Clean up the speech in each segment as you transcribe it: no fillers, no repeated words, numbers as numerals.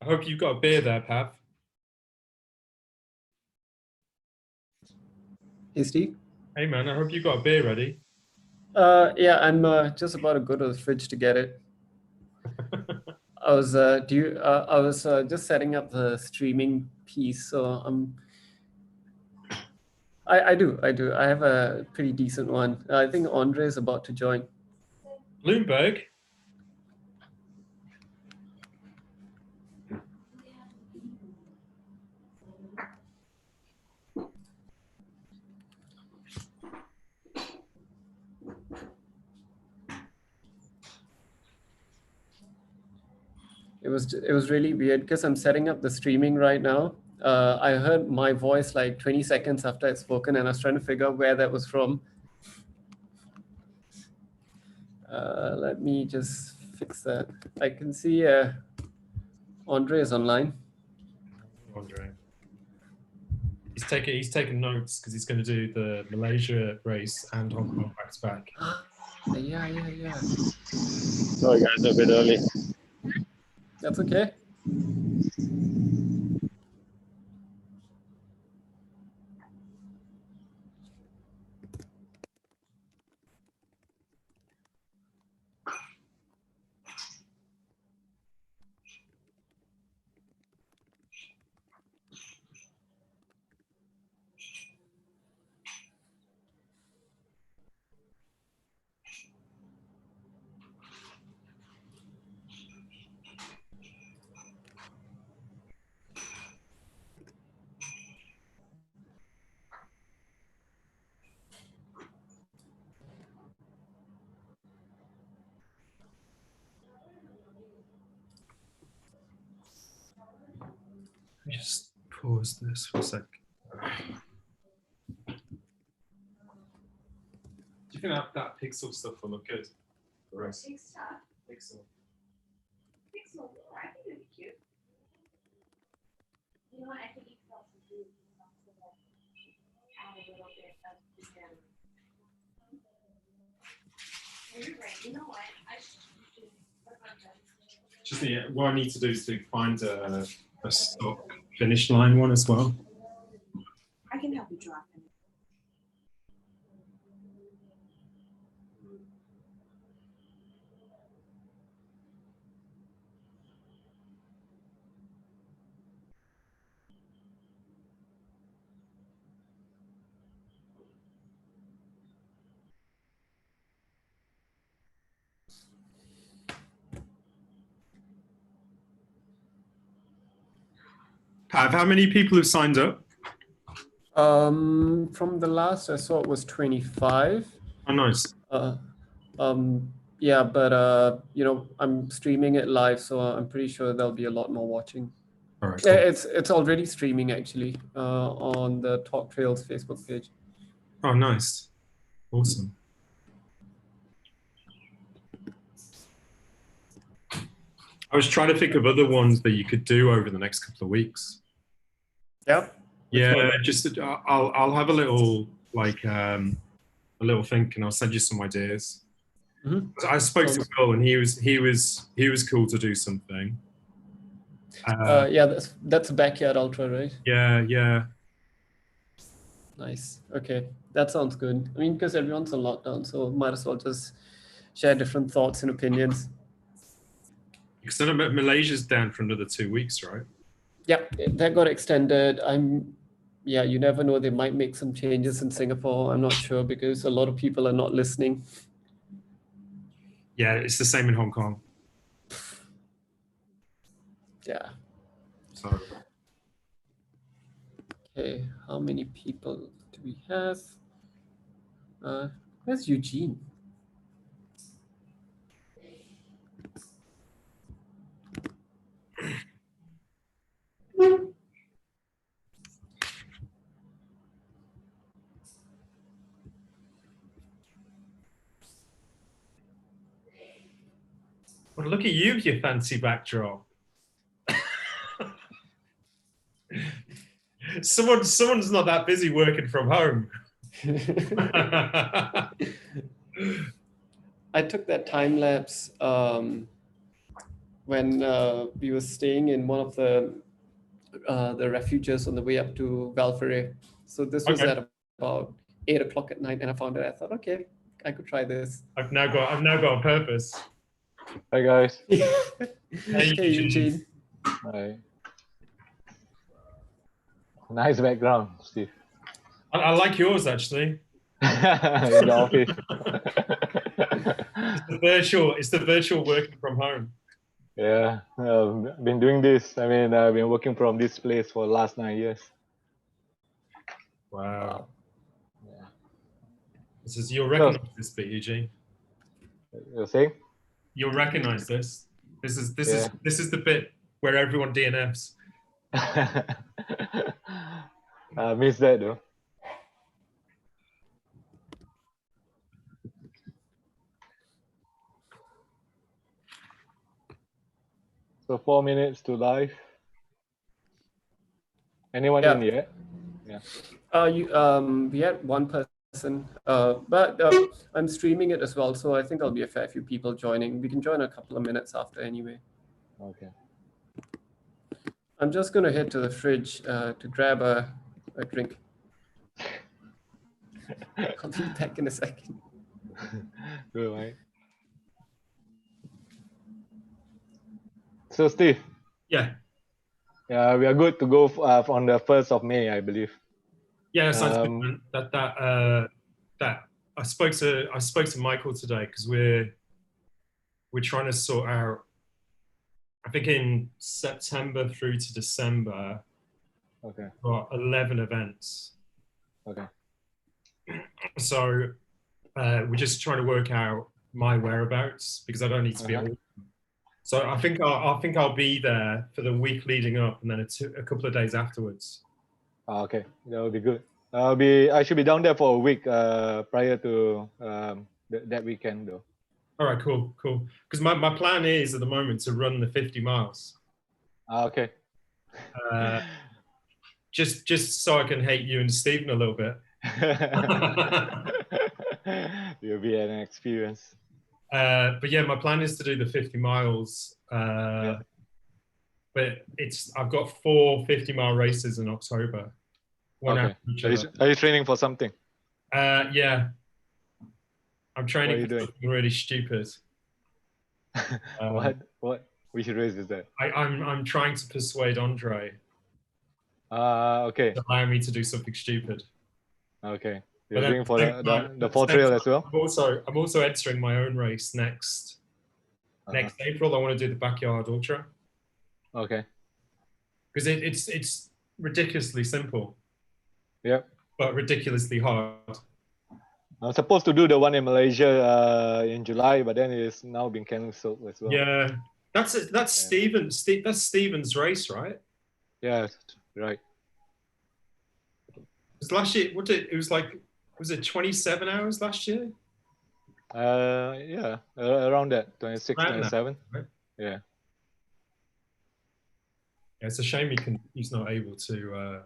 I hope you've got a beer there, Pav. Hey, Steve. Hey, man, I hope you've got a beer ready. Yeah, I'm just about to go to the fridge to get it. I was just setting up the streaming piece, so I do. I have a pretty decent one. I think Andre is about to join. Bloomberg? It was really weird because I'm setting up the streaming right now. I heard my voice like 20 seconds after I'd spoken, and I was trying to figure out where that was from. Let me just fix that. I can see Andre is online. Andre. He's taking notes because he's going to do the Malaysia race and Hong Kong back to back. Yeah. Sorry guys, a bit early. That's okay. Let me just pause this for a sec. Do you think that pixel stuff will look good? The rest. Pixel. Pixel, I think it'd be cute. You know what? I think Excel should do add a little bit of design. You're right. You know what? I should work on that. Just what I need to do is to find a stock finish line one as well. I can help you draw them. Pav, how many people have signed up? From the last I saw, it was 25. Oh, nice. Yeah, but you know, I'm streaming it live, so I'm pretty sure there'll be a lot more watching. All right. Cool. It's already streaming actually on the Talk Trails Facebook page. Oh, nice. Awesome. I was trying to think of other ones that you could do over the next couple of weeks. Yeah. Yeah, just I'll have a little a little think, and I'll send you some ideas. Mm-hmm. I spoke to Will, and he was cool to do something. Yeah, that's Backyard Ultra, right? Yeah. Nice. Okay, that sounds good. I mean, because everyone's on lockdown, so might as well just share different thoughts and opinions. Because then Malaysia's down for another 2 weeks, right? Yeah, that got extended. Yeah, you never know. They might make some changes in Singapore. I'm not sure because a lot of people are not listening. Yeah, it's the same in Hong Kong. Yeah. So. Okay, how many people do we have? Where's Eugene? Well, look at you with your fancy backdrop. Someone's not that busy working from home. I took that time lapse when we were staying in one of the refuges on the way up to Valferre. So this was Okay. at about 8 o'clock at night, and I found it. I thought, okay, I could try this. I've now got a purpose. Hi guys. Hey, Eugene. Hi. Nice background, Steve. I like yours actually. In the office. It's the virtual working from home. Yeah, I've been doing this. I mean, I've been working from this place for the last 9 years. Wow. Yeah. This is you'll recognize this bit, Eugene. You're saying? You'll recognize this. This is Yeah. the bit where everyone DNFs. I miss that though. So 4 minutes to live. Anyone Yeah. in yet? We had one person, but I'm streaming it as well, so I think there'll be a fair few people joining. We can join a couple of minutes after anyway. Okay. I'm just gonna head to the fridge to grab a drink. I'll be back in a second. Good, right? So Steve, Yeah. we are good to go on the 1st of May, I believe. Yeah, sounds good. Man. That I spoke to Michael today because we're trying to sort out. I think in September through to December, Okay. got 11 events. Okay. So we're just trying to work out my whereabouts because I don't need to be at all. So I think I'll be there for the week leading up and then a couple of days afterwards. Okay, that would be good. I should be down there for a week prior to that weekend though. All right, cool. Because my plan is at the moment to run the 50 miles. Okay. Just so I can hate you and Stephen a little bit. Will be an experience. But yeah, my plan is to do the 50 miles. Yeah. But I've got 4 50-mile races in October. One Okay. after each other. Are you training for something? Yeah. I'm training What are you for doing? something really stupid. What? Which race is that? I'm trying to persuade Andre Okay. to allow me to do something stupid. Okay. But You're then doing for at the same time- the at 4 the same trail time, as well? I'm also entering my own race next April. I want to do the backyard ultra Okay. because it's ridiculously simple, Yep. but ridiculously hard. I'm supposed to do the one in Malaysia in July, but then it's now been cancelled as well. Yeah, that's that's Steven's race, right? Yeah, right. Because last year, was it 27 hours last year? Yeah, around that, 26, Around that, 27. right? Yeah. Yeah, it's a shame he's not able to.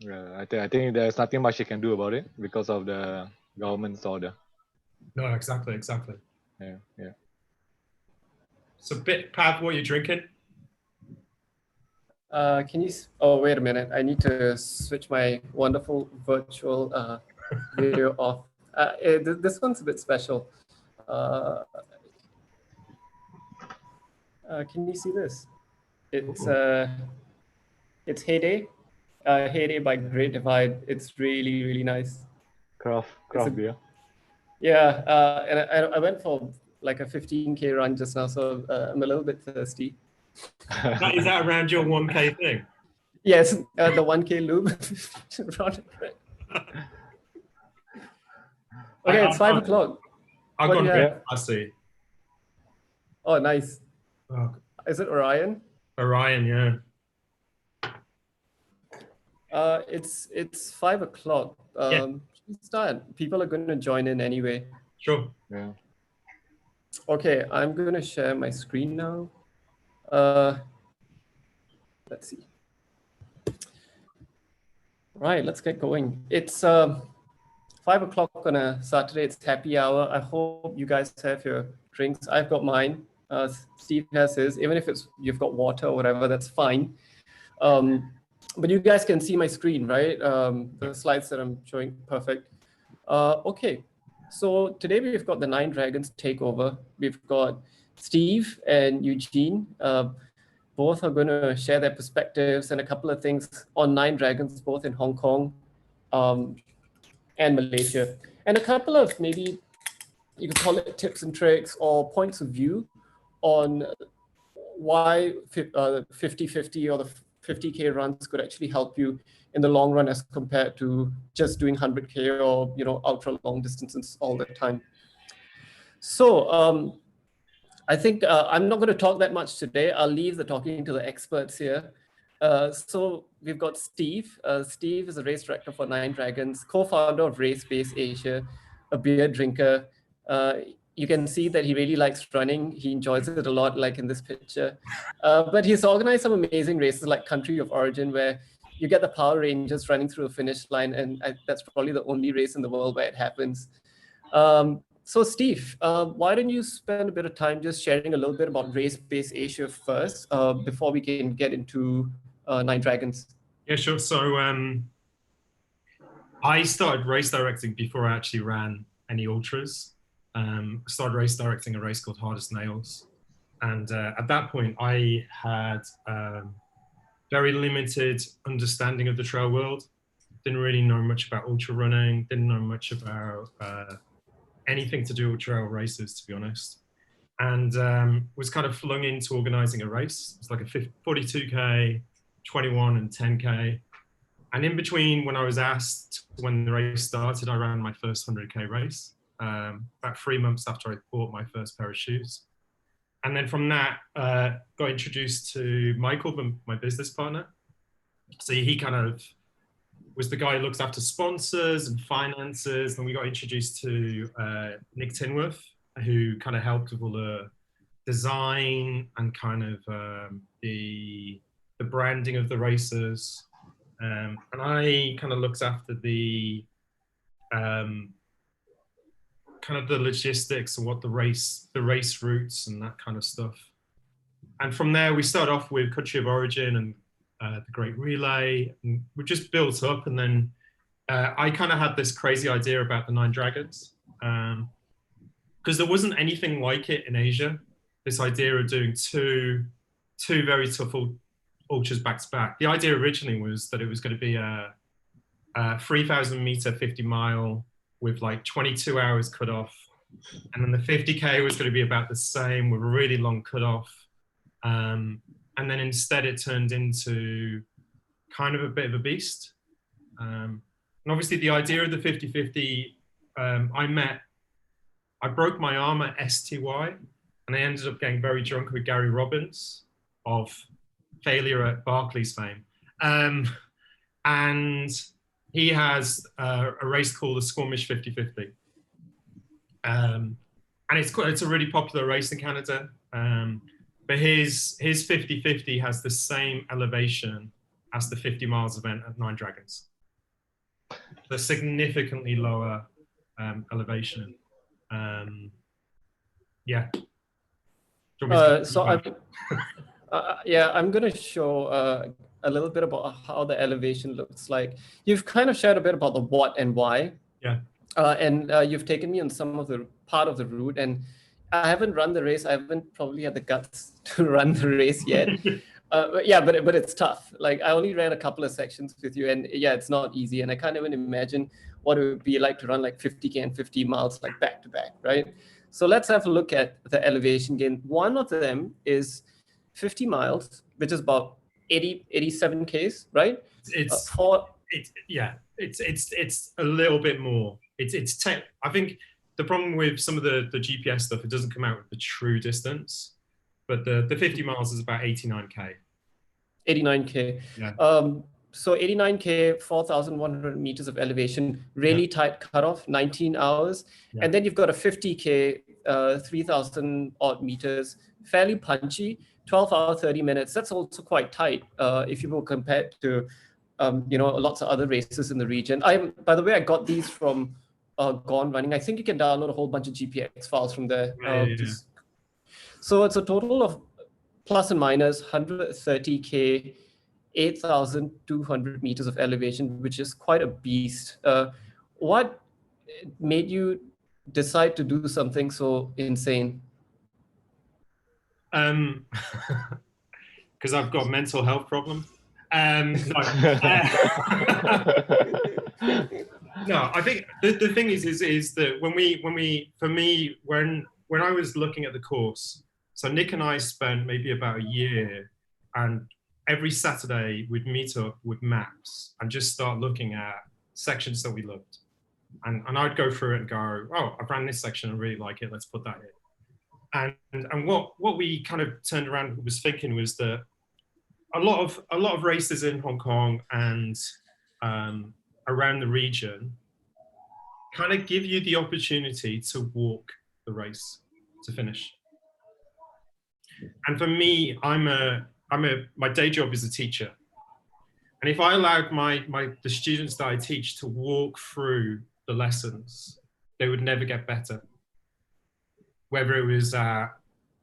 Yeah, I think there's nothing much you can do about it because of the government's order. No, exactly. Yeah. So, Pav, what are you drinking? Can you? Oh, wait a minute. I need to switch my wonderful virtual video off. This one's a bit special. Can you see this? It's Heyday. Heyday by Great Divide. It's really, really nice. Craft beer. Yeah, and I went for like a 15K run just now, so I'm a little bit thirsty. Is that around your 1K thing? Yes, the 1K loop. Okay, it's 5 o'clock. I've What do gone you have? I see. Oh, nice. Oh, Is it Orion? Orion, yeah. It's 5 o'clock. Start. People are going to join in anyway. Sure. Yeah. Okay, I'm going to share my screen now. Let's see. Right, let's get going. It's 5 o'clock on a Saturday. It's happy hour. I hope you guys have your drinks. I've got mine. Steve has his. Even if you've got water or whatever, that's fine. But you guys can see my screen, right? The slides that I'm showing, perfect. Okay, so today we've got the Nine Dragons takeover. We've got Steve and Eugene. Both are going to share their perspectives and a couple of things on Nine Dragons, both in Hong Kong and Malaysia. And a couple of maybe, you could call it tips and tricks or points of view on why 50-50 or the 50K runs could actually help you in the long run as compared to just doing 100K or ultra long distances all the time. So I think I'm not going to talk that much today. I'll leave the talking to the experts here. So we've got Steve. Steve is a race director for Nine Dragons, co-founder of RaceBase Asia, a beer drinker. You can see that he really likes running. He enjoys it a lot, like in this picture. But he's organized some amazing races like Country of Origin, where you get the Power Rangers running through a finish line. And that's probably the only race in the world where it happens. So Steve, why don't you spend a bit of time just sharing a little bit about RaceBase Asia first, before we can get into Nine Dragons? Yeah, sure. So I started race directing before I actually ran any ultras. I started race directing a race called Hardest Nails. And at that point, I had very limited understanding of the trail world. Didn't really know much about ultra running, didn't know much about anything to do with trail races, to be honest. And was kind of flung into organizing a race. It's like a 42K, 21 and 10K. And in between, when I was asked when the race started, I ran my first 100K race. About 3 months after I bought my first pair of shoes. And then from that, got introduced to Michael, my business partner. So he kind of was the guy who looks after sponsors and finances. And we got introduced to Nick Tinworth, who kind of helped with all the design and kind of the branding of the races. And I kind of looked after the kind of the logistics and what the race routes and that kind of stuff. And from there, we started off with Country of Origin and the Great Relay. And we just built up. And then I kind of had this crazy idea about the Nine Dragons, because there wasn't anything like it in Asia. This idea of doing two very tough ultras back to back. The idea originally was that it was going to be a 3,000 meter 50 mile with like 22 hours cut off. And then the 50K was going to be about the same with a really long cutoff. And then instead it turned into kind of a bit of a beast. And obviously the idea of the 50-50, I broke my arm at STY and I ended up getting very drunk with Gary Robbins of Failure at Barclays fame. And he has a race called the Squamish 50-50. And it's a really popular race in Canada. But his 50-50 has the same elevation as the 50 miles event at Nine Dragons. The significantly lower elevation. Yeah. So I'm going to show a little bit about how the elevation looks like. You've kind of shared a bit about the what and why. Yeah. And you've taken me on some of the part of the route, and I haven't run the race. I haven't probably had the guts to run the race yet. But it's tough. Like I only ran a couple of sections with you, and yeah, it's not easy. And I can't even imagine what it would be like to run like 50K and 50 miles like back to back, right? So let's have a look at the elevation gain. One of them is 50 miles, which is about 87 Ks, right? It's a little bit more. I think the problem with some of the GPS stuff, it doesn't come out with the true distance, but the 50 miles is about 89K. 89K. Yeah. So 89K, 4,100 meters of elevation, really tight cutoff, 19 hours. Yeah. And then you've got a 50K, 3,000 odd meters, fairly punchy, 12 hours, 30 minutes. That's also quite tight if you will compare it to, lots of other races in the region. By the way, I got these from Gone Running. I think you can download a whole bunch of GPX files from there. So it's a total of plus and minus 130K, 8,200 meters of elevation, which is quite a beast. What made you decide to do something so insane? Because I've got mental health problems. No, no. I think the thing is that when I was looking at the course, so Nick and I spent maybe about a year, and every Saturday we'd meet up with maps and just start looking at sections that we loved, and I'd go through it and go, oh, I've ran this section, I really like it, let's put that in. And what we kind of turned around and was thinking was that a lot of races in Hong Kong and around the region kind of give you the opportunity to walk the race to finish. And for me, my day job is a teacher, and if I allowed the students that I teach to walk through the lessons, they would never get better. Whether it was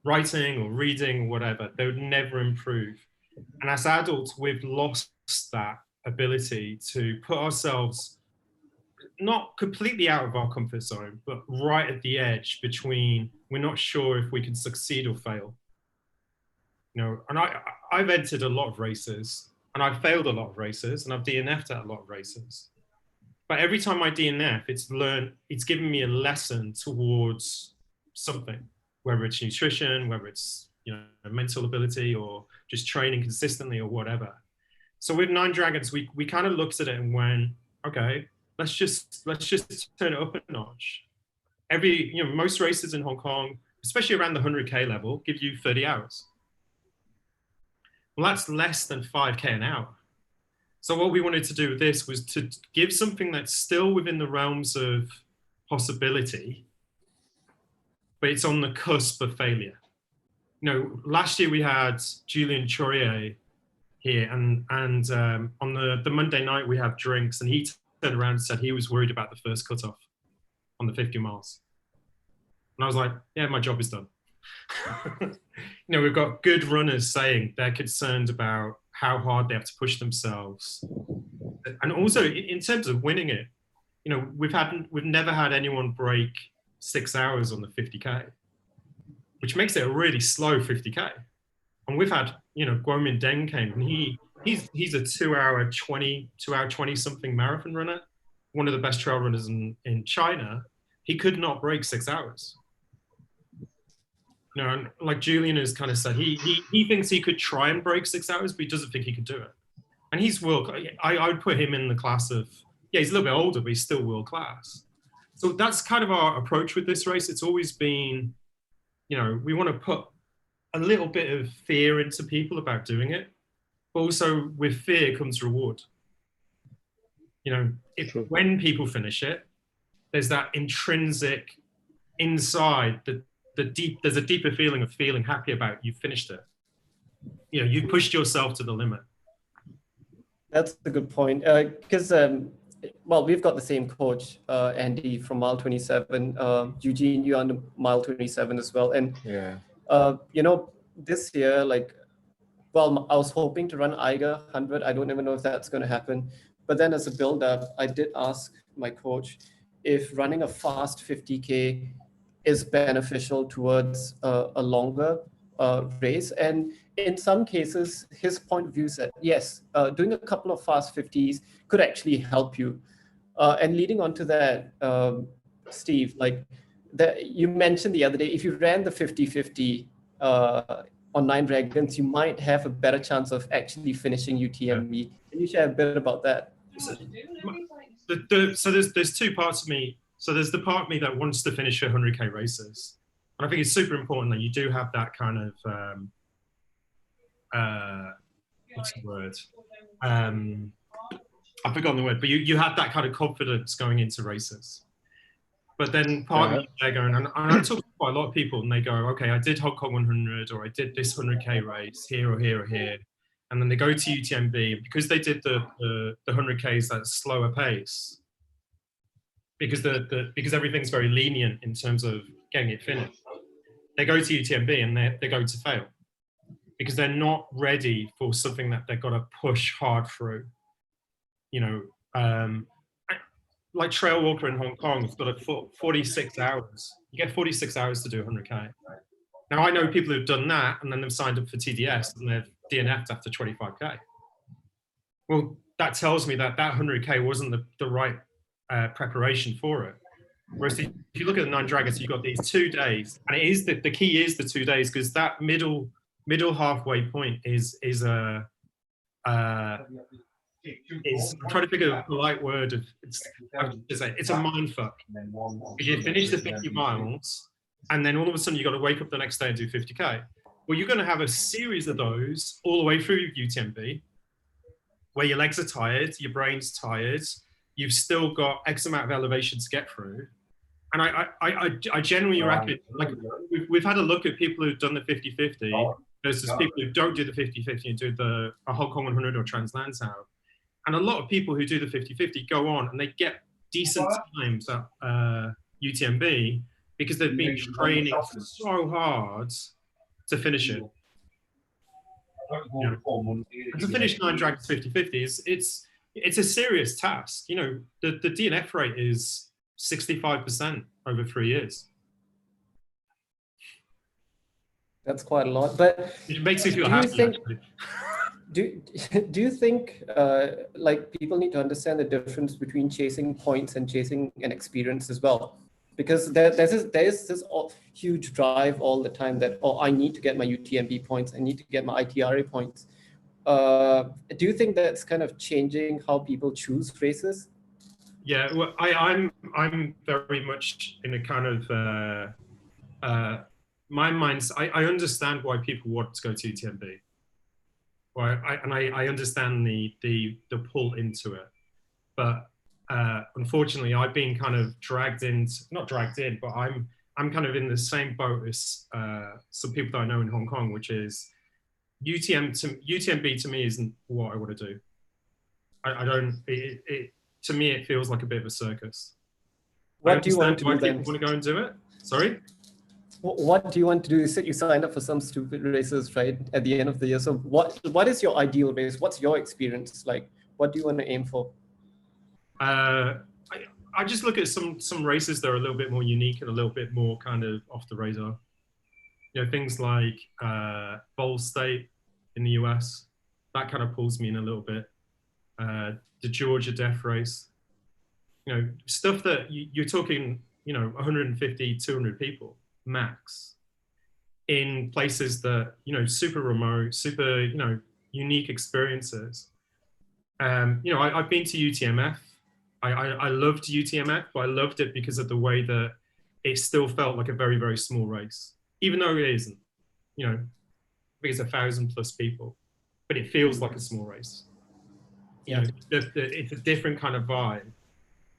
writing or reading or whatever, they would never improve. And as adults, we've lost that ability to put ourselves not completely out of our comfort zone, but right at the edge between we're not sure if we can succeed or fail. You know, and I've entered a lot of races, and I've failed a lot of races, and I've DNF'd at a lot of races. But every time I DNF, it's given me a lesson towards something, whether it's nutrition, whether it's, you know, mental ability, or just training consistently or whatever. So with Nine Dragons, we kind of looked at it and went, okay, let's just turn it up a notch. Most races in Hong Kong, especially around the 100K level, give you 30 hours. Well, that's less than 5K an hour. So what we wanted to do with this was to give something that's still within the realms of possibility, but it's on the cusp of failure. You know, last year we had Julian Chaurier here, and on the Monday night we have drinks, and he turned around and said he was worried about the first cutoff on the 50 miles. And I was like, yeah, my job is done. You know, we've got good runners saying they're concerned about how hard they have to push themselves. And also in terms of winning it, you know, we've never had anyone break 6 hours on the 50K, which makes it a really slow 50K. And we've had, you know, Guomin Deng came, and he's a 2 hour 20 something marathon runner, one of the best trail runners in China. He could not break 6 hours. You know, and like Julian has kind of said, he thinks he could try and break 6 hours, but he doesn't think he could do it. And he's I would put him in the class of, yeah, he's a little bit older, but he's still world class. So that's kind of our approach with this race. It's always been, you know, we want to put a little bit of fear into people about doing it, but also with fear comes reward. You know, when people finish it, there's that intrinsic inside there's a deeper feeling of feeling happy about you finished it. You know, you pushed yourself to the limit. That's a good point. Because, well, we've got the same coach, Andy from Mile 27. Eugene, you're on the Mile 27 as well. And, Yeah. You know, this year, like, well, I was hoping to run Eiger 100. I don't even know if that's going to happen. But then as a build-up, I did ask my coach if running a fast 50K is beneficial towards a longer race. And in some cases, his point of view said, yes, doing a couple of fast 50s could actually help you. And leading on to that, Steve, like you mentioned the other day, if you ran the 50-50 on Nine Dragons, you might have a better chance of actually finishing UTMB. Can you share a bit about that? So there's two parts of me. So there's the part of me that wants to finish 100K races. And I think it's super important that you do have that kind of, what's the word? I've forgotten the word, but you have that kind of confidence going into races. But then part of me, they're going, and I talk to quite a lot of people, and they go, okay, I did Hong Kong 100, or I did this 100K race here or here or here. And then they go to UTMB, because they did the 100Ks at a slower pace, because everything's very lenient in terms of getting it finished. they go to UTMB and they're going to fail because they're not ready for something that they've got to push hard through. You know, like Trail Walker in Hong Kong, it's got 46 hours. You get 46 hours to do 100K. Now, I know people who've done that and then they've signed up for TDS and they've DNF'd after 25K. Well, that tells me that 100K wasn't the right preparation for it. Whereas if you look at the Nine Dragons, you've got these 2 days, and it is the key is the 2 days, because that middle halfway point is I'm trying to figure a polite word of it's a mind fuck. If you finish the 50 miles and then all of a sudden you've got to wake up the next day and do 50K. Well, you're going to have a series of those all the way through UTMB where your legs are tired, your brain's tired, you've still got X amount of elevation to get through. And I genuinely reckon, like, we've had a look at people who've done the 50-50 versus people who don't do the 50-50 and do a Hong Kong 100 or Trans Lantau. And a lot of people who do the 50-50 go on and they get decent times at UTMB because they've been training so hard to finish it. You know, and to finish Nine Dragons 50-50 it's a serious task. You know, the DNF rate is 65% over 3 years. That's quite a lot, but it makes me feel happy. Do you think like people need to understand the difference between chasing points and chasing an experience as well? Because there is this huge drive all the time that, oh, I need to get my UTMB points, I need to get my ITRA points. Do you think that's kind of changing how people choose races? Yeah, well, I'm very much in a kind of my mind's. I understand why people want to go to UTMB. Well, I understand the pull into it, but unfortunately, I've been kind of not dragged in, but I'm kind of in the same boat as some people that I know in Hong Kong, which is UTMB to me isn't what I want to do. I don't. To me, it feels like a bit of a circus. What do you want to do then? Want to go and do it? Sorry? What do you want to do? You said you signed up for some stupid races, right, at the end of the year. So what is your ideal race? What's your experience like? What do you want to aim for? I just look at some races that are a little bit more unique and a little bit more kind of off the radar. You know, things like Ball State in the US, that kind of pulls me in a little bit. The Georgia Death Race, you know, stuff that you're talking, you know, 150, 200 people max in places that, you know, super remote, super, you know, unique experiences. You know, I've been to UTMF. I loved UTMF, but I loved it because of the way that it still felt like a very, very small race, even though it isn't. You know, I think it's 1,000+ people, but it feels like a small race. You know, it's a different kind of vibe.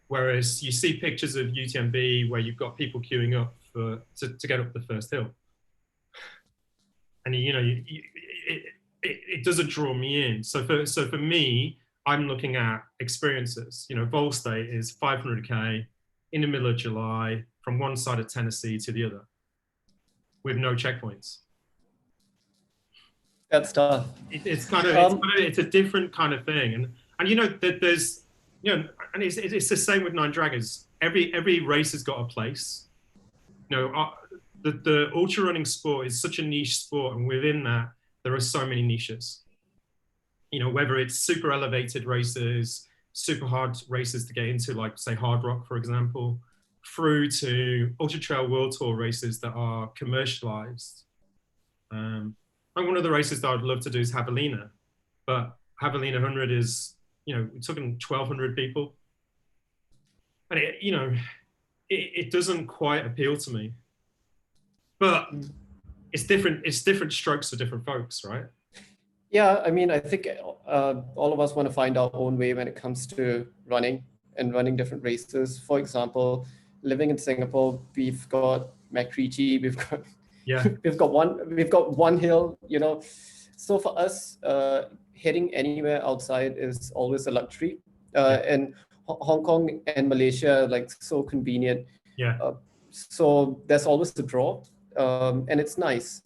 Whereas you see pictures of UTMB where you've got people queuing up to get up the first hill, and you know, it doesn't draw me in. So for me, I'm looking at experiences. You know, Vol State is 500K in the middle of July from one side of Tennessee to the other, with no checkpoints. That's tough. It's kind of it's a different kind of thing, and you know that there's, you know, and it's the same with Nine Dragons. Every race has got a place. You know, the ultra running sport is such a niche sport, and within that there are so many niches. You know, whether it's super elevated races, super hard races to get into, like say Hard Rock, for example, through to Ultra Trail World Tour races that are commercialized. And one of the races that I'd love to do is Javelina, but Javelina 100 is, you know, we're talking 1,200 people. And it, you know, it doesn't quite appeal to me, but it's different strokes for different folks, right? Yeah, I mean, I think all of us want to find our own way when it comes to running and running different races. For example, living in Singapore, we've got MacRitchie, we've got one hill, you know. So for us, heading anywhere outside is always a luxury. And Hong Kong and Malaysia are like so convenient. Yeah. So there's always the draw. and it's nice.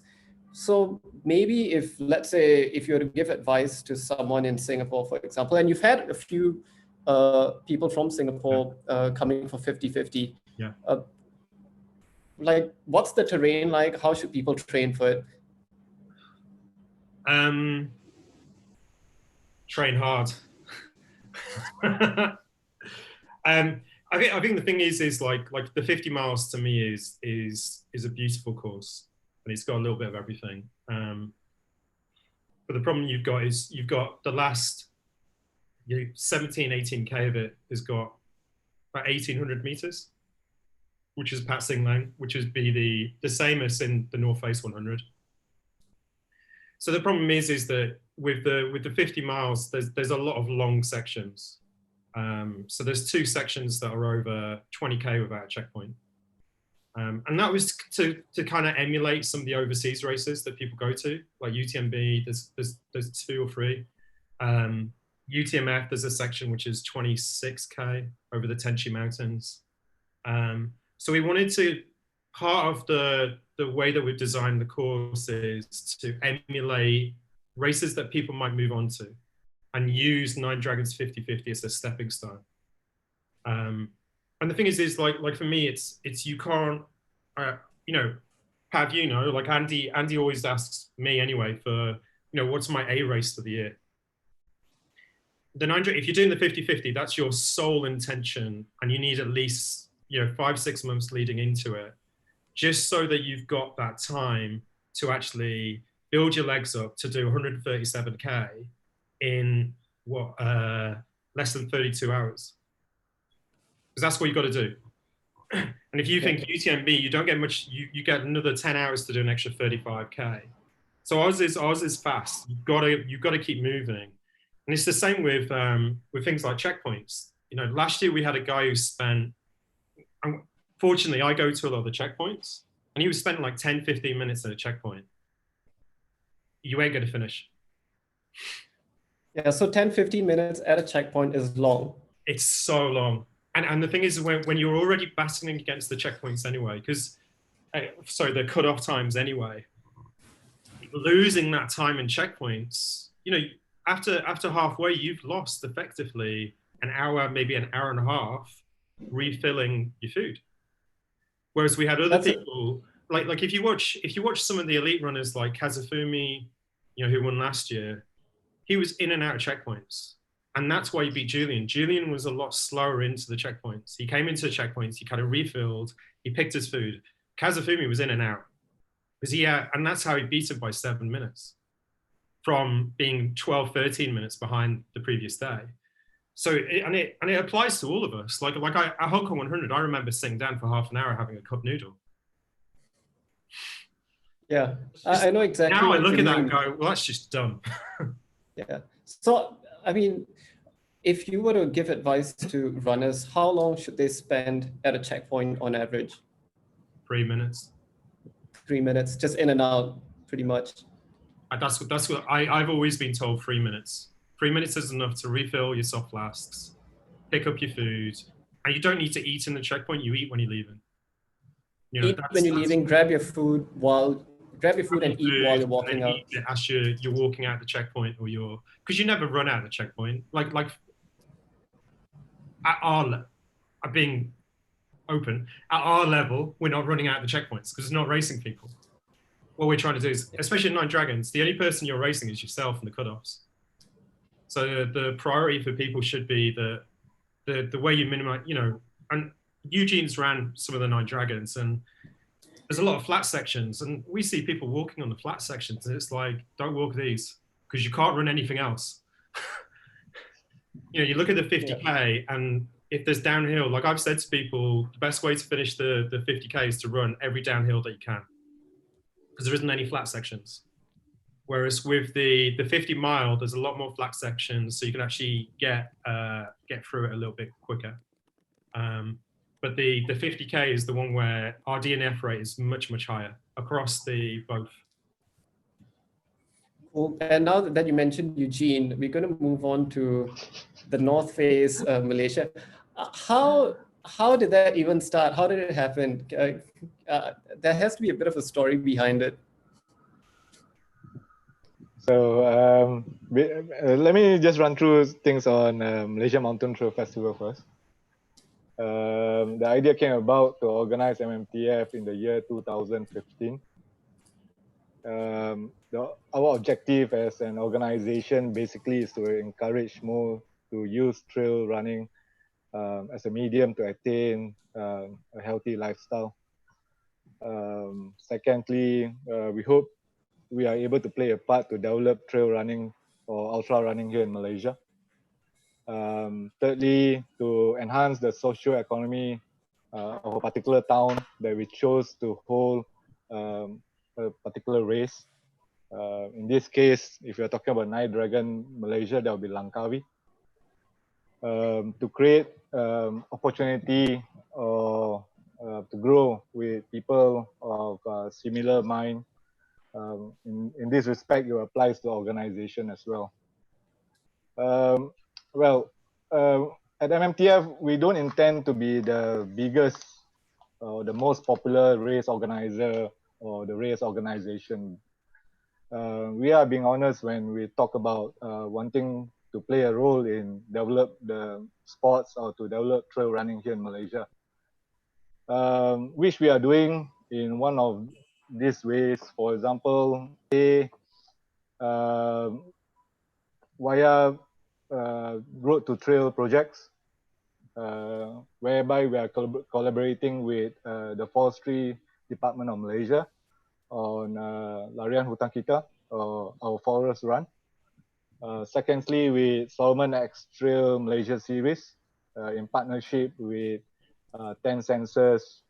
So maybe if, let's say, if you were to give advice to someone in Singapore, for example, and you've had a few people from Singapore coming for 50-50. Yeah. Like, what's the terrain like? How should people train for it? Train hard. I think the thing is like the 50 miles to me is a beautiful course, and it's got a little bit of everything. But the problem you've got is you've got the last 17, 18K of it has got about 1,800 meters, which is passing length, which would be the same as in the North Face 100. So the problem is that with the 50 miles, there's a lot of long sections. So there's 2 sections that are over 20K without a checkpoint. And that was to kind of emulate some of the overseas races that people go to, like UTMB. There's 2 or 3. UTMF, there's a section which is 26K over the Tenchi Mountains. So we wanted to, part of the way that we've designed the course is to emulate races that people might move on to and use Nine Dragons 50-50 as a stepping stone. And the thing is like for me, it's you can't, Pav, like Andy always asks me anyway for, what's my A race for the year? If you're doing the 50-50, that's your sole intention, and you need at least 5-6 months leading into it, just so that you've got that time to actually build your legs up to do 137K in less than 32 hours. Because that's what you've got to do. And if you think UTMB, you don't get much, you get another 10 hours to do an extra 35K. So ours is fast. You've got to keep moving. And it's the same with things like checkpoints. Last year we had a guy who spent, fortunately I go to a lot of the checkpoints, and he was spending like 10-15 minutes at a checkpoint. You ain't going to finish. Yeah, so 10-15 minutes at a checkpoint is long. It's so long. And the thing is, when you're already battling against the checkpoints anyway, the cutoff times anyway, losing that time in checkpoints, after halfway, you've lost effectively an hour, maybe an hour and a half refilling your food. Whereas we had other people, like if you watch some of the elite runners like Kazafumi, who won last year, he was in and out of checkpoints. And that's why he beat Julian. Julian was a lot slower into the checkpoints. He came into the checkpoints, he kind of refilled, he picked his food. Kazafumi was in and out. And that's how he beat him by 7 minutes from being 12-13 minutes behind the previous day. So it applies to all of us. Like at Hong Kong 100, I remember sitting down for half an hour having a cup noodle. Yeah, I know exactly. Now I look at that and go, well, that's just dumb. Yeah. So, I mean, if you were to give advice to runners, how long should they spend at a checkpoint on average? 3 minutes. 3 minutes, just in and out, pretty much. That's what I've always been told. 3 minutes. 3 minutes is enough to refill your soft flasks, pick up your food, and you don't need to eat in the checkpoint. You eat when you're leaving. Eat when you're leaving. Grab your food and eat while you're walking out. As you're walking out the checkpoint, because you never run out of the checkpoint. Like at our, being open, at our level, we're not running out of the checkpoints because it's not racing people. What we're trying to do is, especially in Nine Dragons, the only person you're racing is yourself and the cutoffs. So the priority for people should be the way you minimize, and Eugene's ran some of the Nine Dragons, and there's a lot of flat sections, and we see people walking on the flat sections, and it's like, don't walk these because you can't run anything else. You look at the 50K, and if there's downhill, like I've said to people, the best way to finish the 50K is to run every downhill that you can, because there isn't any flat sections. Whereas with the 50 mile, there's a lot more flat sections, so you can actually get through it a little bit quicker. But the 50K is the one where our DNF rate is much, much higher across both. Well, and now that you mentioned Eugene, we're going to move on to the North Face, Malaysia. How how did that even start? How did it happen? There has to be a bit of a story behind it. So let me just run through things on Malaysia Mountain Trail Festival first. The idea came about to organize MMTF in the year 2015. Our objective as an organization basically is to encourage more to use trail running as a medium to attain a healthy lifestyle. Secondly, we hope we are able to play a part to develop trail running or ultra running here in Malaysia. Thirdly, to enhance the socio economy of a particular town that we chose to hold a particular race. In this case, if you're talking about Night Dragon Malaysia, that will be Langkawi. To create opportunity or to grow with people of similar mind. In this respect, it applies to organization as well. At MMTF, we don't intend to be the biggest or the most popular race organizer or the race organization. We are being honest when we talk about wanting to play a role in develop the sports or to develop trail running here in Malaysia, which we are doing in one of these ways. For example, via road to trail projects, whereby we are collaborating with the Forestry Department of Malaysia on Larian Hutan Kita, our forest run. Secondly, with Solomon X Trail Malaysia series in partnership with 10 Sensors,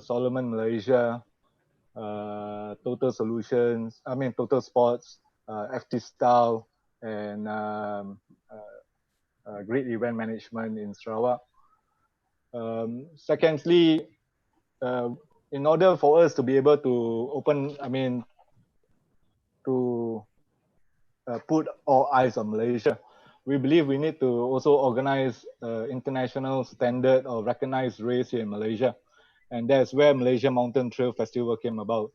Solomon Malaysia, Total Solutions, Total Sports, FT Style, and Great Event Management in Sarawak. Secondly, in order for us to be able to put all eyes on Malaysia, we believe we need to also organize international standard or recognized race here in Malaysia. And that's where Malaysia Mountain Trail Festival came about.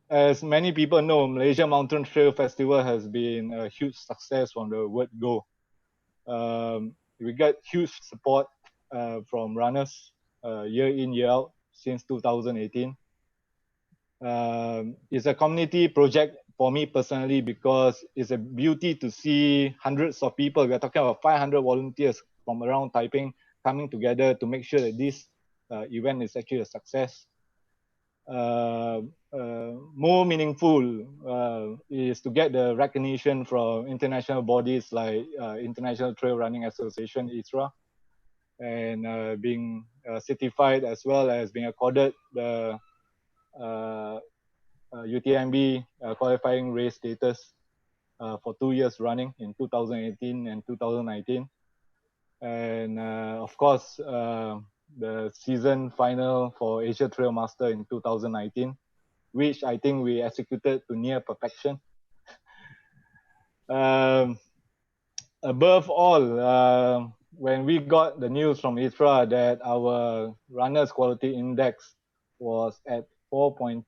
As many people know, Malaysia Mountain Trail Festival has been a huge success from the word go. We got huge support from runners year in, year out since 2018. It's a community project for me personally because it's a beauty to see hundreds of people. We're talking about 500 volunteers from around Taiping coming together to make sure that this event is actually a success. More meaningful is to get the recognition from international bodies like International Trail Running Association, ITRA, and being certified as well as being accorded the UTMB qualifying race status for 2 years running in 2018 and 2019. And of course, the season final for Asia Trail Master in 2019, which I think we executed to near perfection. Above all, when we got the news from ITRA that our runners quality index was at 4.29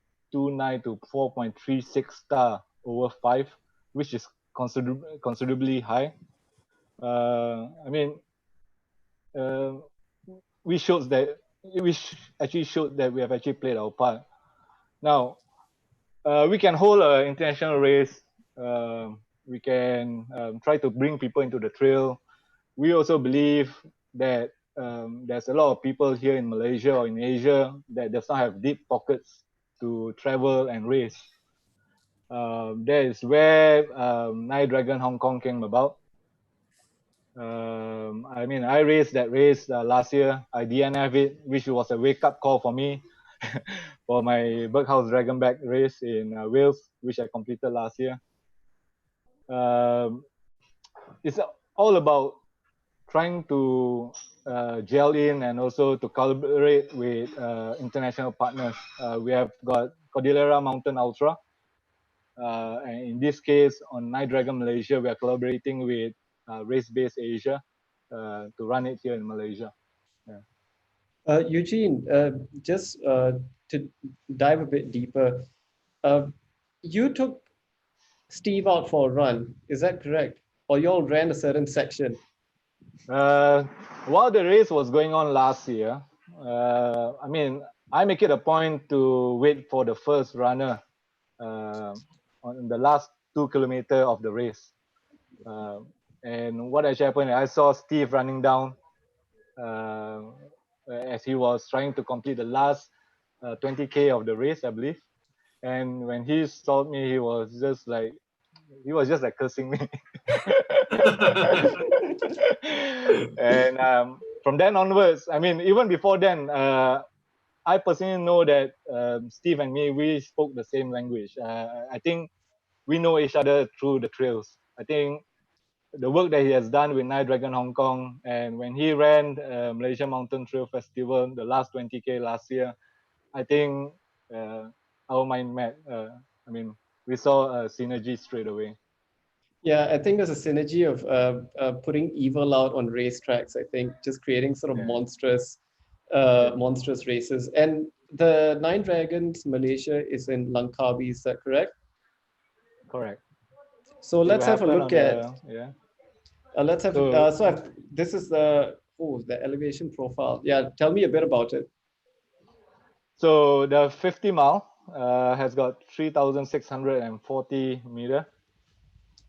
to 4.36 star over 5, which is considerably high. We actually showed that we have actually played our part. Now, we can hold an international race. We can try to bring people into the trail. We also believe that there's a lot of people here in Malaysia or in Asia that does not have deep pockets to travel and race. That is where Night Dragon Hong Kong came about. I raced that race last year. I DNF it, which was a wake-up call for me for my Berghaus Dragonback race in Wales, which I completed last year. It's all about trying to gel in and also to collaborate with international partners. We have got Cordillera Mountain Ultra. And in this case, on Night Dragon Malaysia, we are collaborating with Race Base Asia to run it here in Malaysia. Eugene, just to dive a bit deeper, you took Steve out for a run, is that correct? Or you all ran a certain section? While the race was going on last year, I mean, I make it a point to wait for the first runner on the last 2 kilometers of the race. And what actually happened, I saw Steve running down as he was trying to complete the last 20K of the race, I believe. And when he saw me, he was just like cursing me. And from then onwards, I mean, even before then, I personally know that Steve and me, we spoke the same language. I think we know each other through the trails. I think the work that he has done with Night Dragon Hong Kong, and when he ran Malaysia Mountain Trail Festival, the last 20K last year, I think our mind met. I mean, we saw a synergy straight away. Yeah, I think there's a synergy of putting evil out on racetracks. I think just creating sort of monstrous races. And the Nine Dragons Malaysia is in Langkawi, is that correct? Correct. So let's have a look at. Let's have. This is the elevation profile. Yeah, tell me a bit about it. So the 50 mile has got 3,640 meter.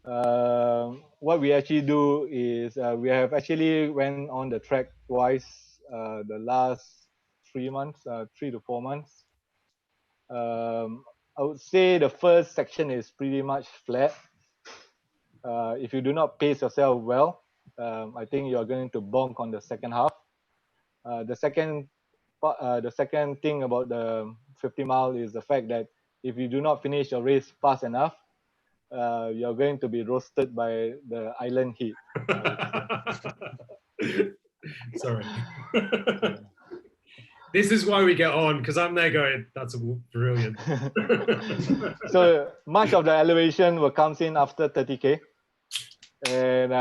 What we actually do is we have actually went on the track twice the last 3 months, 3 to 4 months. I would say the first section is pretty much flat. If you do not pace yourself well, I think you're going to bonk on the second half. The second thing about the 50 mile is the fact that if you do not finish your race fast enough, you're going to be roasted by the island heat. Sorry. This is why we get on, because I'm there going, that's brilliant. So much of the elevation will come in after 30K. And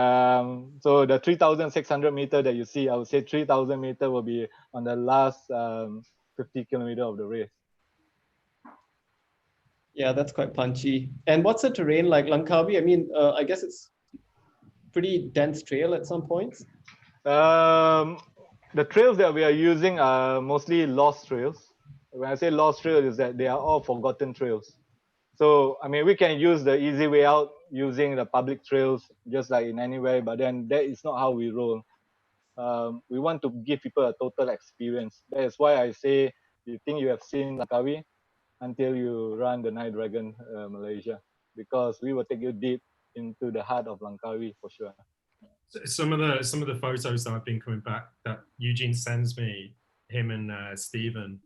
so the 3,600 meter that you see, I would say 3,000 meter will be on the last 50 kilometer of the race. Yeah, that's quite punchy. And what's the terrain like, Langkawi? I mean, I guess it's pretty dense trail at some points. The trails that we are using are mostly lost trails. When I say lost trails, is that they are all forgotten trails. So, I mean, we can use the easy way out using the public trails, just like in anywhere, but then that is not how we roll. We want to give people a total experience. That is why I say you think you have seen Langkawi until you run the Night Dragon Malaysia, because we will take you deep into the heart of Langkawi for sure. Some of the photos that I've been coming back that Eugene sends me, him and Stephen,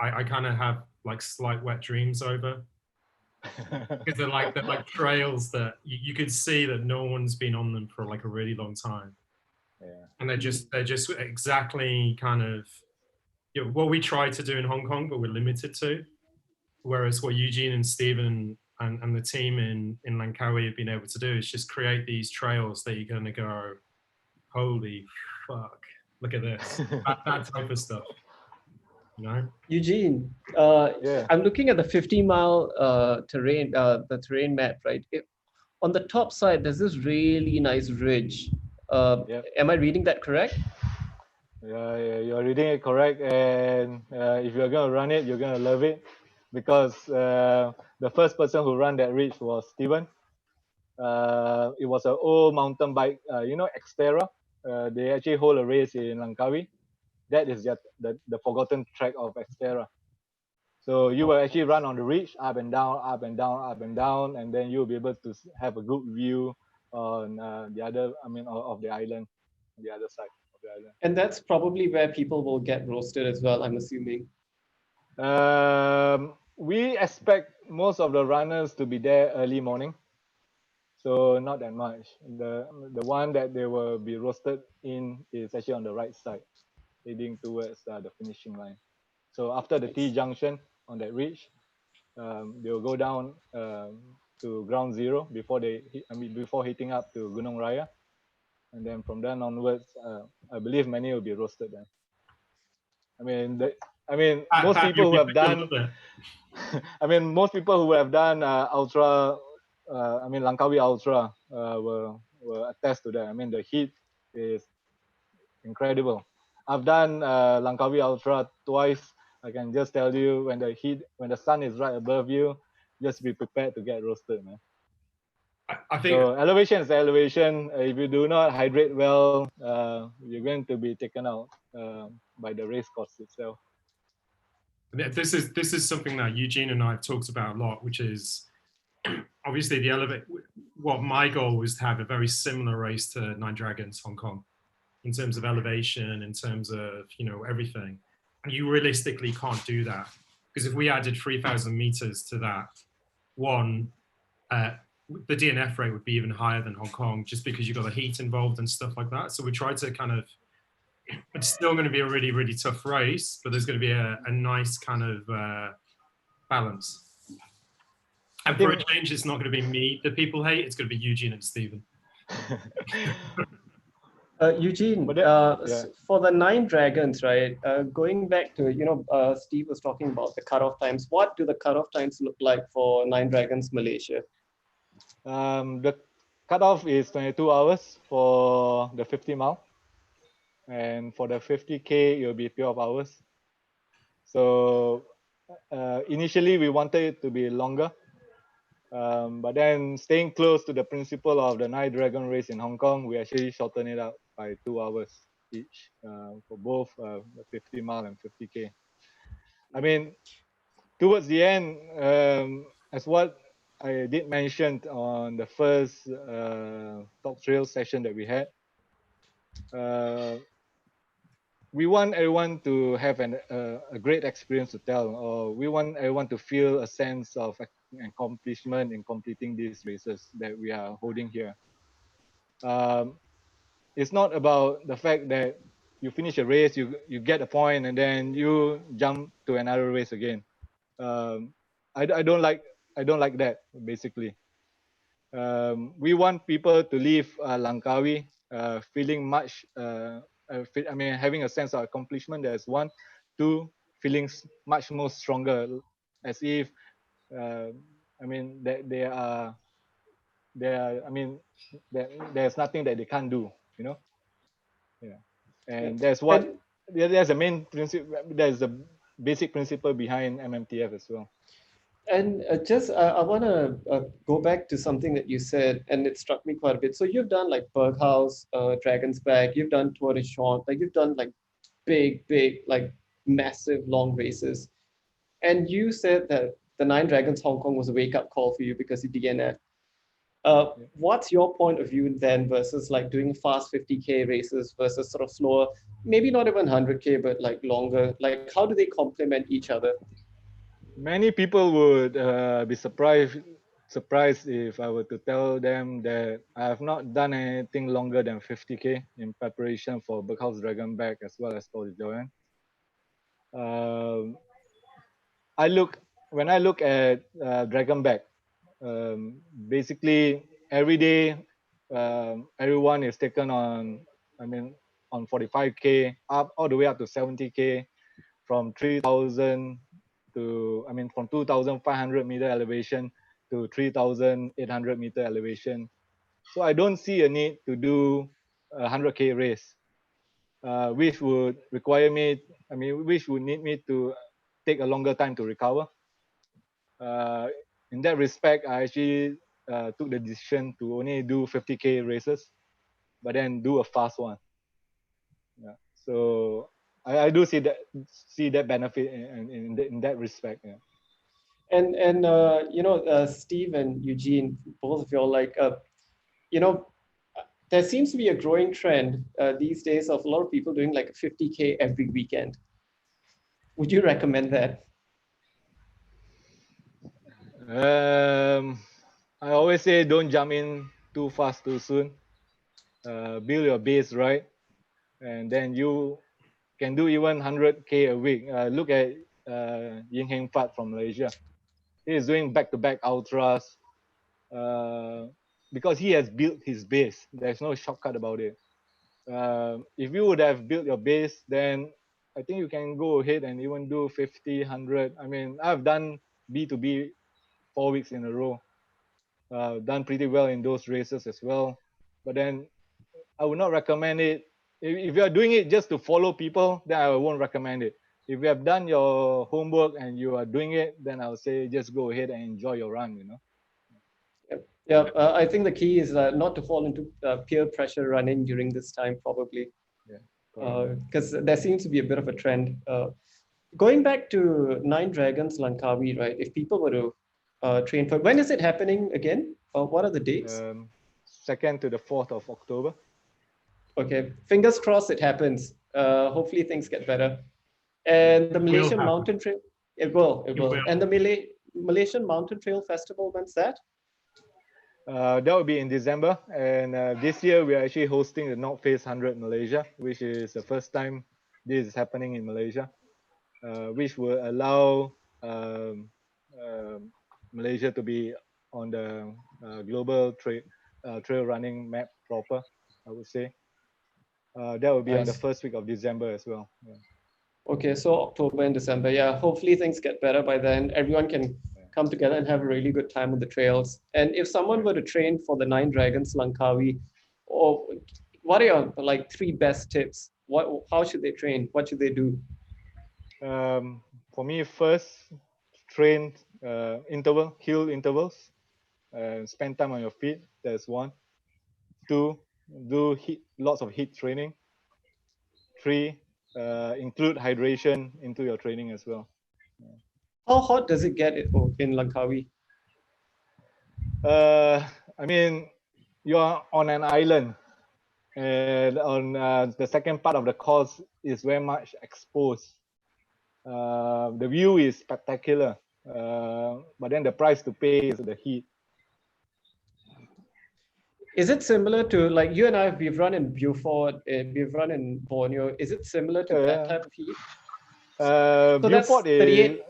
I kind of have like slight wet dreams over, because they're like trails that you could see that no one's been on them for like a really long time. Yeah. And they're just exactly kind of what we tried to do in Hong Kong, but we're limited to. Whereas what Eugene and Stephen and the team in Langkawi have been able to do is just create these trails that you're going to go, holy fuck, look at this, that type of stuff. You know? Eugene, I'm looking at the 50-mile terrain, the terrain map, right? On the top side, there's this really nice ridge. Am I reading that correct? Yeah, you're reading it correct. And if you're going to run it, you're going to love it, because the first person who ran that ridge was Steven. It was an old mountain bike, Xterra. They actually hold a race in Langkawi. That is just the forgotten track of Xterra. So you will actually run on the ridge, up and down, up and down, up and down, and then you'll be able to have a good view on of the island, on the other side of the island. And that's probably where people will get roasted as well, I'm assuming. We expect most of the runners to be there early morning, so not that much. The one that they will be roasted in is actually on the right side, heading towards the finishing line. So after the T junction on that ridge, they will go down to ground zero before hitting up to Gunung Raya. and then from then onwards, I believe many will be roasted then. I mean, most people who have done, I mean, most people who have done ultra, I mean, Langkawi Ultra will attest to that. I mean, the heat is incredible. I've done Langkawi Ultra twice. I can just tell you, when the sun is right above you, just be prepared to get roasted, man. I think so. Elevation is elevation. If you do not hydrate well, you're going to be taken out by the race course itself. This is something that Eugene and I have talked about a lot, which is obviously the elevate. What my goal was to have a very similar race to Nine Dragons Hong Kong, in terms of elevation, in terms of everything. And you realistically can't do that, because if we added 3,000 meters to that one, the DNF rate would be even higher than Hong Kong, just because you've got the heat involved and stuff like that. So we tried to kind of, it's still going to be a really, really tough race, but there's going to be a nice kind of balance. And for a change, it's not going to be me that people hate, it's going to be Eugene and Stephen. Eugene, for the Nine Dragons, right? Going back to, Steve was talking about the cutoff times. What do the cutoff times look like for Nine Dragons Malaysia? The cutoff is 22 hours for the 50 mile. And for the 50K, it will be 12 hours. So initially, we wanted it to be longer. But then staying close to the principle of the Nine Dragon race in Hong Kong, we actually shortened it out by 2 hours each for both the 50 mile and 50K. I mean, towards the end, as what I did mention on the first talk trail session that we had, we want everyone to have a great experience to tell, or we want everyone to feel a sense of accomplishment in completing these races that we are holding here. It's not about the fact that you finish a race, you get a point, and then you jump to another race again. I don't like that, basically. We want people to leave Langkawi feeling much. Having a sense of accomplishment. That's one. Two, feeling much more stronger, as if that there's nothing that they can't do. And that's what there's a main principle. There's a basic principle behind MMTF as well. And I want to go back to something that you said, and it struck me quite a bit. So you've done like Berghaus, Dragon's Back, you've done Tour de Champs, like you've done like big, like massive long races. And you said that the Nine Dragons Hong Kong was a wake-up call for you because you DNF. What's your point of view then versus like doing fast 50K races versus sort of slower, maybe not even 100K, but like longer? Like how do they complement each other? Many people would be surprised if I were to tell them that I have not done anything longer than 50K in preparation for Berghaus Dragon Back as well as for the Joanne. When I look at Dragon Back, basically every day everyone is taken on 45K up all the way up to 70K from 3,000 from 2,500 meter elevation to 3,800 meter elevation. So I don't see a need to do a 100K race, which would require me, which would need me to take a longer time to recover. In that respect, I actually took the decision to only do 50K races, but then do a fast one. Yeah. So I do see that benefit in that respect. Yeah. And Steve and Eugene, both of you are there seems to be a growing trend these days of a lot of people doing like 50K every weekend. Would you recommend that? I always say don't jump in too fast too soon. Build your base right, and then you can do even 100K a week. Look at Ying Heng Fat from Malaysia. He is doing back-to-back ultras. because he has built his base. There's no shortcut about it. If you would have built your base, then I think you can go ahead and even do 50, 100. I mean, I've done B2B 4 weeks in a row, done pretty well in those races as well. But then I would not recommend it. If you are doing it just to follow people, then I won't recommend it. If you have done your homework and you are doing it, then I'll say just go ahead and enjoy your run, you know. Yeah, I think the key is not to fall into peer pressure running during this time, probably. Yeah. Because there seems to be a bit of a trend. Going back to Nine Dragons Langkawi, right? If people were to train for, when is it happening again? What are the dates? 2nd to the 4th of October. Okay, fingers crossed it happens. Hopefully things get better. And the Malaysian Mountain Trail, it will. And the Malaysian Mountain Trail Festival, when's that? That will be in December, and this year we are actually hosting the North Face 100 Malaysia, which is the first time this is happening in Malaysia, which will allow Malaysia to be on the global trail running map proper, I would say. That will be on the first week of December as well. Yeah. Okay, so October and December. Yeah, hopefully things get better by then. Everyone can come together and have a really good time on the trails. And if someone were to train for the Nine Dragons Langkawi, or what are your like 3 best tips? How should they train? What should they do? For me, first, train hill intervals. Spend time on your feet. That's 1. 2, do lots of HIIT training. 3, include hydration into your training as well. How hot does it get in Langkawi? I mean, you're on an island, and on the second part of the course is very much exposed. The view is spectacular, but then the price to pay is the heat. Is it similar to, like, you and I, we've run in Beaufort, we've run in Borneo. Is it similar to that type of heat? So Beaufort is,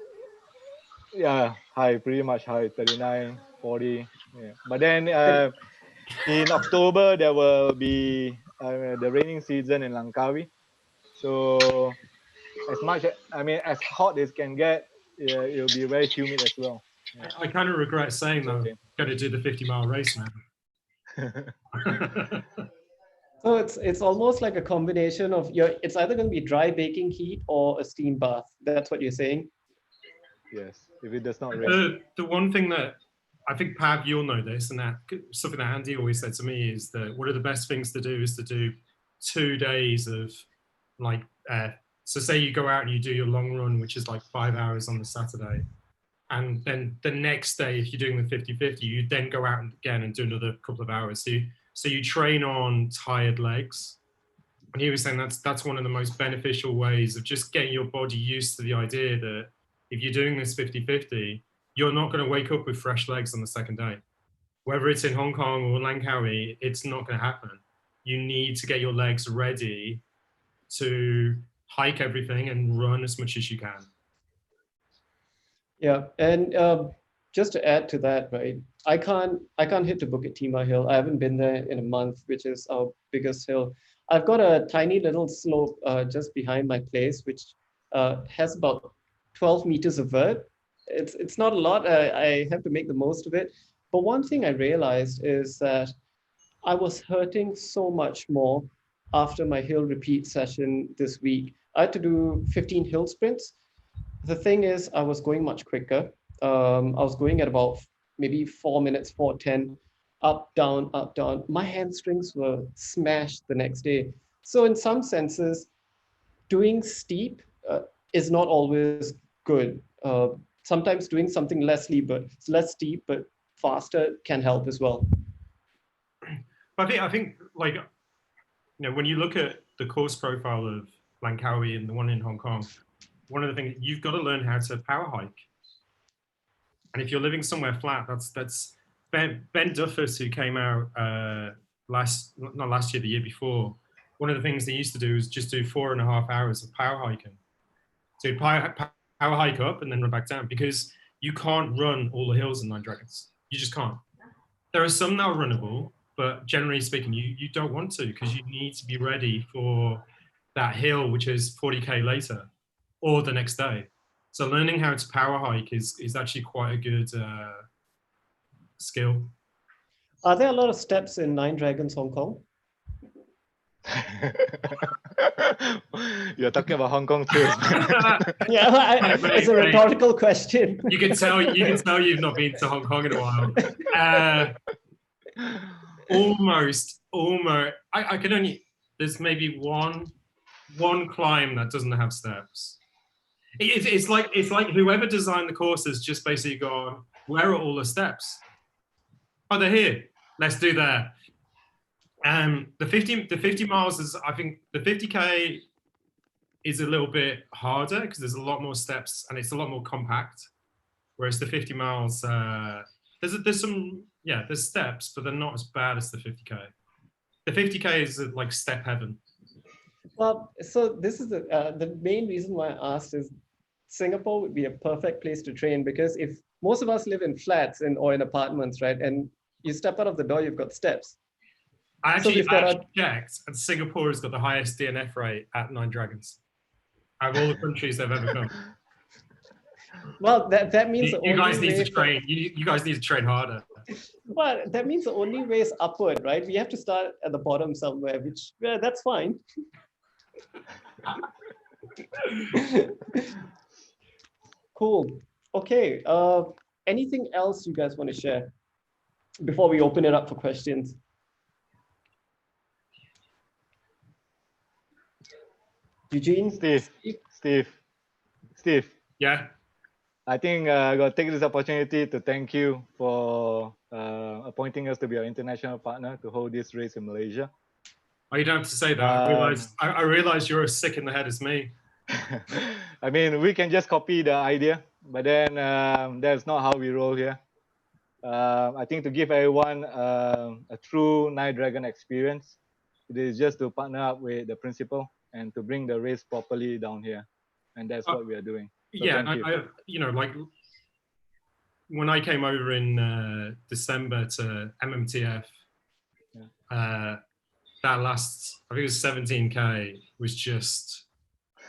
yeah, high, pretty much high, 39, 40. Yeah. But then in October, there will be the raining season in Langkawi. So as hot as can get, it'll be very humid as well. Yeah. I kind of regret saying that I'm going to do the 50-mile race now. So it's almost like a combination of it's either going to be dry baking heat or a steam bath. That's what you're saying? Yes, if it does not rain. The one thing that I think, Pav, you'll know this, and that something that Andy always said to me is that one of the best things to do is to do 2 days of like, so say you go out and you do your long run, which is like 5 hours on the Saturday. And then the next day, if you're doing the 50-50, you then go out again and do another couple of hours. So you train on tired legs. And he was saying that's one of the most beneficial ways of just getting your body used to the idea that if you're doing this 50-50, you're not going to wake up with fresh legs on the second day. Whether it's in Hong Kong or Langkawi, it's not going to happen. You need to get your legs ready to hike everything and run as much as you can. Yeah, and just to add to that, right? I can't hit the Bukit Timah hill. I haven't been there in a month, which is our biggest hill. I've got a tiny little slope just behind my place, which has about 12 meters of vert. It's not a lot. I have to make the most of it. But one thing I realized is that I was hurting so much more after my hill repeat session this week. I had to do 15 hill sprints. The thing is, I was going much quicker. I was going at about maybe 4 minutes, 4:10, up, down, up, down. My hamstrings were smashed the next day. So in some senses, doing steep is not always good. Sometimes doing something less steep but faster can help as well. I think like, when you look at the course profile of Langkawi and the one in Hong Kong, one of the things, you've got to learn how to power hike. And if you're living somewhere flat, that's Ben Duffus, who came out not last year, the year before. One of the things they used to do is just do 4.5 hours of power hiking. So you power hike up and then run back down, because you can't run all the hills in Nine Dragons. You just can't. there are some that are runnable, but generally speaking, you don't want to, because you need to be ready for that hill, which is 40K later or the next day. So learning how to power hike is actually quite a good skill. Are there a lot of steps in Nine Dragons Hong Kong? You're talking about Hong Kong too. Yeah, it's a rhetorical question. You can tell you've not been to Hong Kong in a while. Almost. I can only. There's maybe one climb that doesn't have steps. It's like whoever designed the courses just basically gone, where are all the steps? Oh, they're here. Let's do that. The 50 miles is, I think the 50K is a little bit harder because there's a lot more steps and it's a lot more compact. Whereas the 50 miles, there's steps, but they're not as bad as the 50K. The 50K is like step heaven. Well, so this is the main reason why I asked is Singapore would be a perfect place to train, because if most of us live in flats or in apartments, right? And you step out of the door, you've got steps. I actually checked, and Singapore has got the highest DNF rate at Nine Dragons out of all the countries they've ever come. Well, that means you guys need to train. You guys need to train harder. Well, that means the only way is upward, right? We have to start at the bottom somewhere, which that's fine. Cool. Okay. Anything else you guys want to share before we open it up for questions? Eugene? Steve. Yeah. I think I got to take this opportunity to thank you for appointing us to be our international partner to hold this race in Malaysia. Oh, you don't have to say that. I realized you're as sick in the head as me. I mean, we can just copy the idea, but then that's not how we roll here. I think to give everyone a true Nine Dragon experience, it is just to partner up with the principal and to bring the race properly down here. And that's what we are doing. So yeah, like when I came over in December to MMTF, that last, I think it was 17K, was just,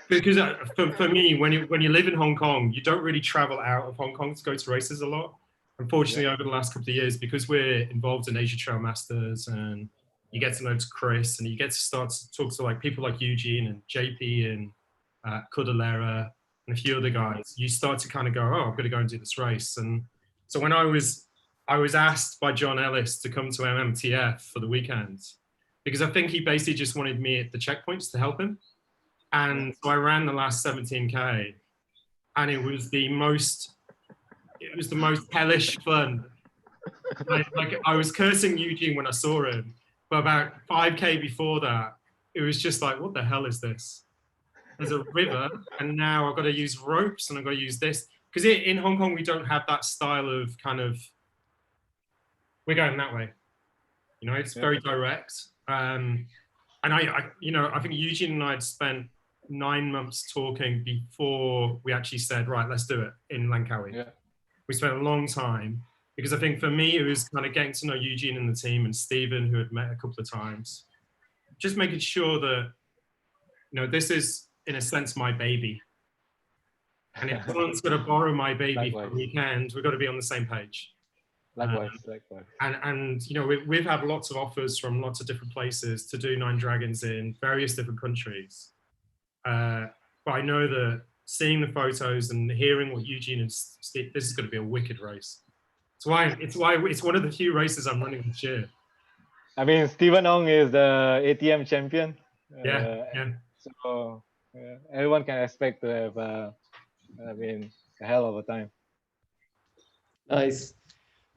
because for me, when you live in Hong Kong, you don't really travel out of Hong Kong to go to races a lot. Unfortunately, over the last couple of years, because we're involved in Asia Trail Masters, and you get to know Chris, and you get to start to talk to like people like Eugene and JP and Cordillera and a few other guys, you start to kind of go, oh, I'm going to go and do this race. And so when I was asked by John Ellis to come to MMTF for the weekend, because I think he basically just wanted me at the checkpoints to help him. And so I ran the last 17K, and it was the most hellish fun. Like I was cursing Eugene when I saw him, but about 5K before that, it was just like, what the hell is this? There's a river, and now I've got to use ropes, and I've got to use this. Because in Hong Kong, we don't have that style of kind of, we're going that way. You know, it's very direct. And I think Eugene and I had spent 9 months talking before we actually said, right, let's do it in Langkawi. Yeah. We spent a long time, because I think for me, it was kind of getting to know Eugene and the team and Stephen, who had met a couple of times, just making sure that, this is, in a sense, my baby. And if someone's going to borrow my baby for a weekend, we've got to be on the same page. Likewise. And we've had lots of offers from lots of different places to do Nine Dragons in various different countries. But I know that seeing the photos and hearing what Eugene and Steve, this is going to be a wicked race. It's one of the few races I'm running this year. I mean, Stephen Ong is the ATM champion. Yeah. So everyone can expect to have, a hell of a time. Nice.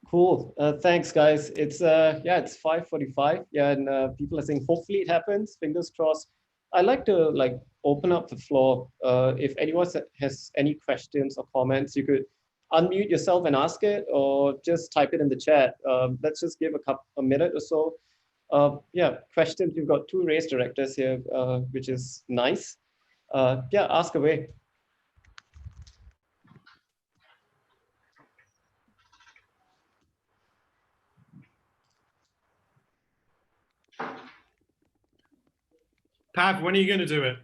Cool. Thanks, guys. It's 5:45. Yeah, and people are saying hopefully it happens. Fingers crossed. I'd like to open up the floor. If anyone has any questions or comments, you could unmute yourself and ask it, or just type it in the chat. Let's just give a minute or so. Questions. We've got 2 race directors here, which is nice. Ask away. Pav, when are you going to do it?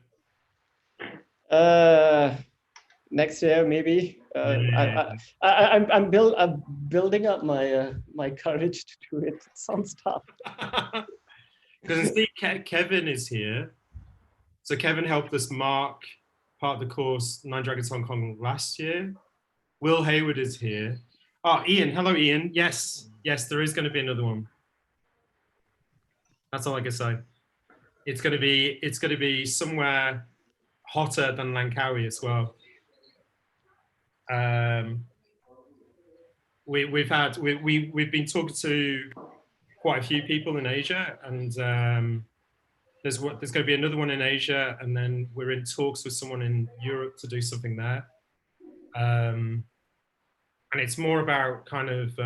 Next year maybe. I'm building up my courage to do it. It sounds tough. Because I see Kevin is here. So Kevin helped us mark part of the course, Nine Dragons Hong Kong last year. Will Hayward is here. Oh, Ian. Hello, Ian. Yes, there is going to be another one. That's all I can say. It's going to be somewhere hotter than Langkawi as well. We've been talking to quite a few people in Asia, and there's going to be another one in Asia, and then we're in talks with someone in Europe to do something there. And it's more about kind of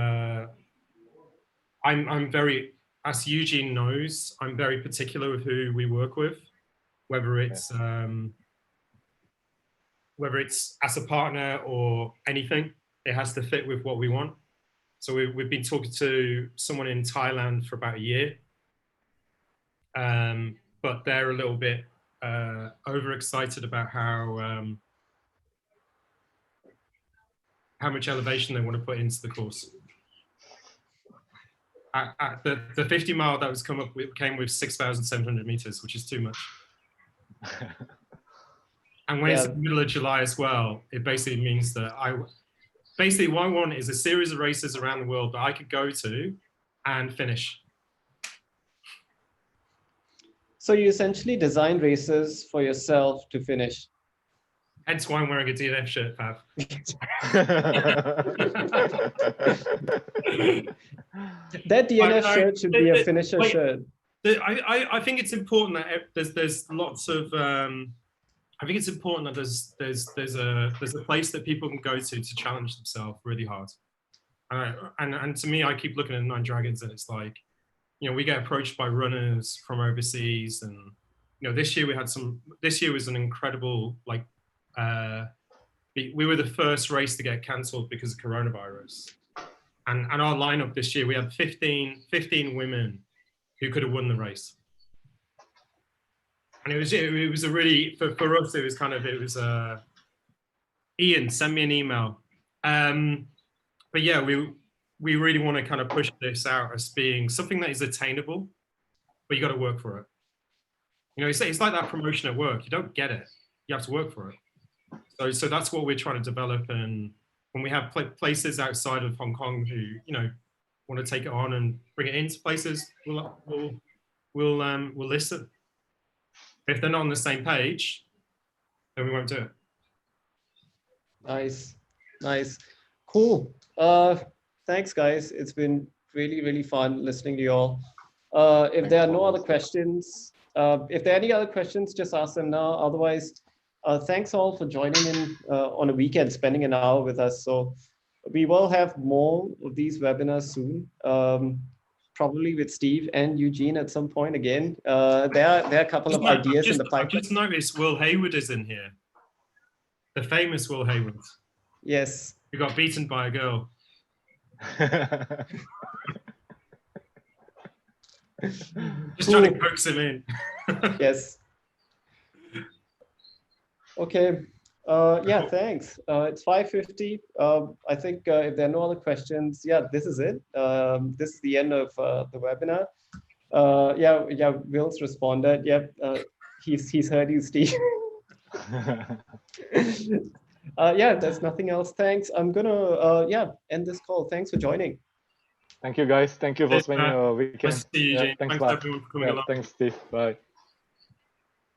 I'm very, as Eugene knows, I'm very particular with who we work with, whether it's as a partner or anything. It has to fit with what we want. So we've been talking to someone in Thailand for about a year, but they're a little bit overexcited about how much elevation they want to put into the course. The 50 mile that was came with 6,700 meters, which is too much. And when it's the middle of July as well, it basically means that basically what I want is a series of races around the world that I could go to and finish. So you essentially design races for yourself to finish. Hence why I'm wearing a DNF shirt, Pav. That DNF shirt should be a finisher shirt. I think it's important that there's lots of. I think it's important that there's a place that people can go to challenge themselves really hard. And to me, I keep looking at Nine Dragons, and it's like, we get approached by runners from overseas, and this year this year was an incredible, like, we were the first race to get cancelled because of coronavirus, and our lineup this year, we had 15 women who could have won the race. And it was a really, for us, it was Ian, send me an email. But yeah, we really want to kind of push this out as being something that is attainable, but you got to work for it. It's like that promotion at work. You don't get it. You have to work for it. So that's what we're trying to develop. And when we have places outside of Hong Kong who, want to take it on and bring it into places, we'll listen. If they're not on the same page, then we won't do it. Nice. Cool. Thanks, guys. It's been really, really fun listening to you all. If there are no other questions, if there are any other questions, just ask them now. Otherwise, thanks all for joining in on a weekend, spending an hour with us. So we will have more of these webinars soon. Probably with Steve and Eugene at some point again. There are a couple of ideas in the pipeline. I've just noticed Will Hayward is in here. The famous Will Hayward. Yes. Who got beaten by a girl. Just trying to coax him in. Yes. Okay. Yeah, thanks. It's 5:50. I think if there are no other questions, this is it. This is the end of the webinar. Will's responded. Yep, he's heard you, Steve. There's nothing else. Thanks. I'm gonna end this call. Thanks for joining. Thank you, guys. Thank you for spending your weekend. Nice to see you, Jane. Thanks everyone for coming along. Thanks, Steve. Bye.